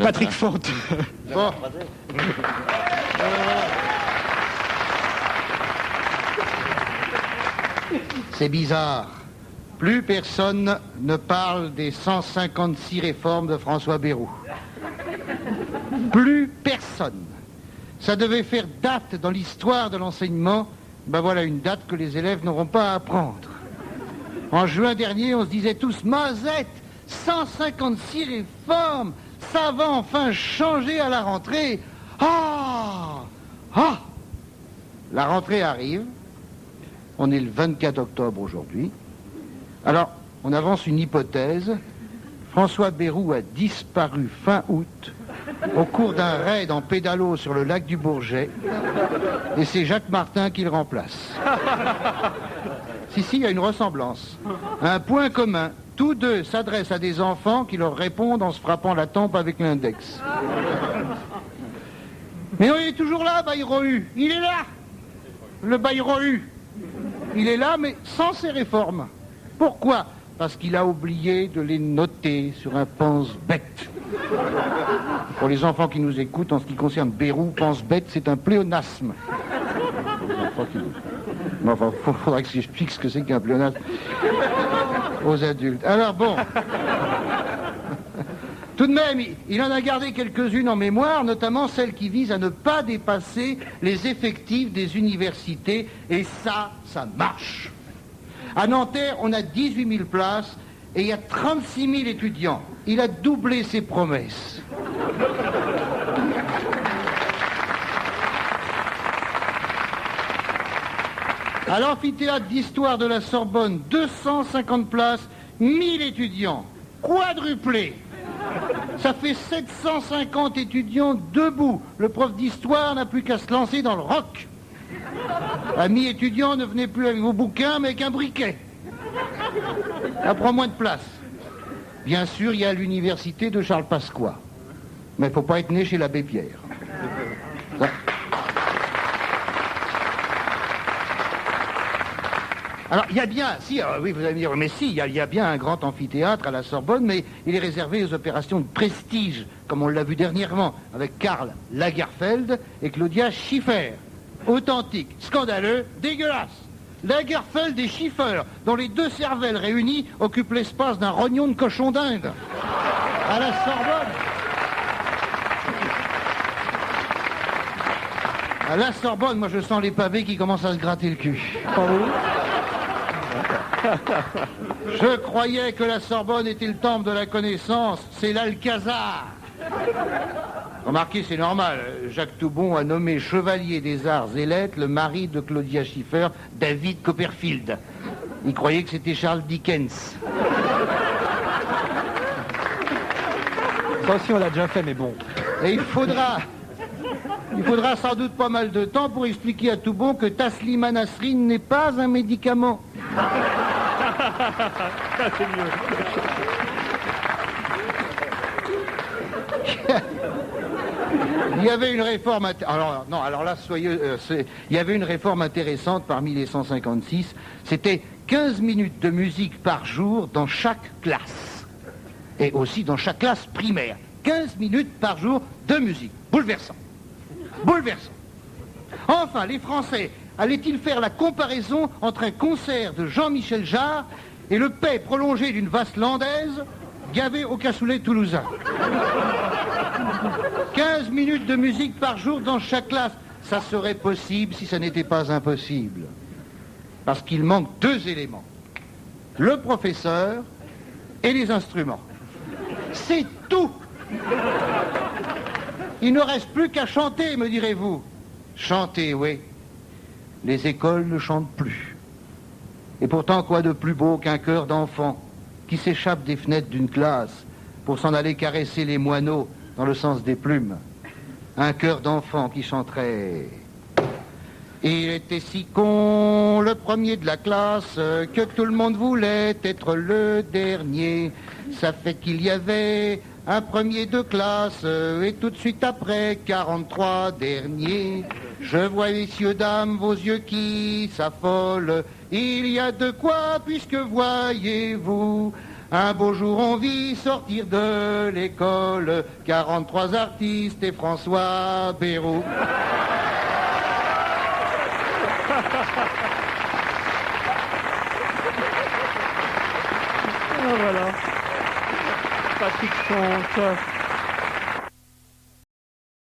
Patrick Font. Bon. C'est bizarre. Plus personne ne parle des 156 réformes de François Bayrou. Plus personne. Ça devait faire date dans l'histoire de l'enseignement. Ben voilà une date que les élèves n'auront pas à apprendre. En juin dernier, on se disait tous, Mazette, 156 réformes, ça va enfin changer à la rentrée. Ah! Ah! La rentrée arrive. On est le 24 octobre aujourd'hui. Alors, on avance une hypothèse. François Bayrou a disparu fin août au cours d'un raid en pédalo sur le lac du Bourget. Et c'est Jacques Martin qui le remplace. Si, il y a une ressemblance. Un point commun. Tous deux s'adressent à des enfants qui leur répondent en se frappant la tempe avec l'index. Mais il est toujours là, Bayrou. Il est là. Le Bayrou. Il est là, mais sans ses réformes. Pourquoi? Parce qu'il a oublié de les noter sur un pense-bête. Pour les enfants qui nous écoutent, en ce qui concerne Bayrou, pense-bête, c'est un pléonasme. Enfin, il faudra que j'explique ce que c'est qu'un pléonasme aux adultes. Alors bon, tout de même, il en a gardé quelques-unes en mémoire, notamment celles qui visent à ne pas dépasser les effectifs des universités, et ça marche. À Nanterre, on a 18 000 places et il y a 36 000 étudiants. Il a doublé ses promesses. À l'amphithéâtre d'histoire de la Sorbonne, 250 places, 1000 étudiants, quadruplé. Ça fait 750 étudiants debout. Le prof d'histoire n'a plus qu'à se lancer dans le rock. Amis étudiants, ne venez plus avec vos bouquins, mais avec un briquet. Ça prend moins de place. Bien sûr, il y a l'université de Charles Pasqua. Mais il ne faut pas être né chez l'abbé Pierre. Ça. Alors, il y a bien, oui, vous allez me dire, mais si, il y a bien un grand amphithéâtre à la Sorbonne, mais il est réservé aux opérations de prestige, comme on l'a vu dernièrement, avec Karl Lagerfeld et Claudia Schiffer. Authentique, scandaleux, dégueulasse. Lagerfeld et Schiffer, dont les deux cervelles réunies occupent l'espace d'un rognon de cochon d'Inde. À la Sorbonne. À la Sorbonne, moi je sens les pavés qui commencent à se gratter le cul. Je croyais que la Sorbonne était le temple de la connaissance, c'est l'Alcazar. Remarquez, c'est normal, Jacques Toubon a nommé chevalier des arts et lettres le mari de Claudia Schiffer, David Copperfield. Il croyait que c'était Charles Dickens. Ça aussi, on l'a déjà fait, mais bon. Et il faudra sans doute pas mal de temps pour expliquer à Toubon que Taslima Nasrine n'est pas un médicament. C'est mieux. Il y avait une réforme... il y avait une réforme intéressante parmi les 156. C'était 15 minutes de musique par jour dans chaque classe. Et aussi dans chaque classe primaire. 15 minutes par jour de musique. Bouleversant. Bouleversant. Enfin, les Français allaient-ils faire la comparaison entre un concert de Jean-Michel Jarre et le paix prolongé d'une vaste landaise gavé au cassoulet toulousain? 15 minutes de musique par jour dans chaque classe. Ça serait possible si ça n'était pas impossible. Parce qu'il manque deux éléments. Le professeur et les instruments. C'est tout. Il ne reste plus qu'à chanter, me direz-vous. Chanter, oui. Les écoles ne chantent plus. Et pourtant, quoi de plus beau qu'un chœur d'enfants qui s'échappe des fenêtres d'une classe pour s'en aller caresser les moineaux dans le sens des plumes. Un chœur d'enfant qui chanterait... Il était si con, le premier de la classe, que tout le monde voulait être le dernier. Ça fait qu'il y avait un premier de classe, et tout de suite après, 43 derniers. Je vois, messieurs, dames, vos yeux qui s'affolent. Il y a de quoi, puisque voyez-vous, Un beau jour on vit sortir de l'école 43 artistes et François Bayrou. Voilà. Patrick Conte.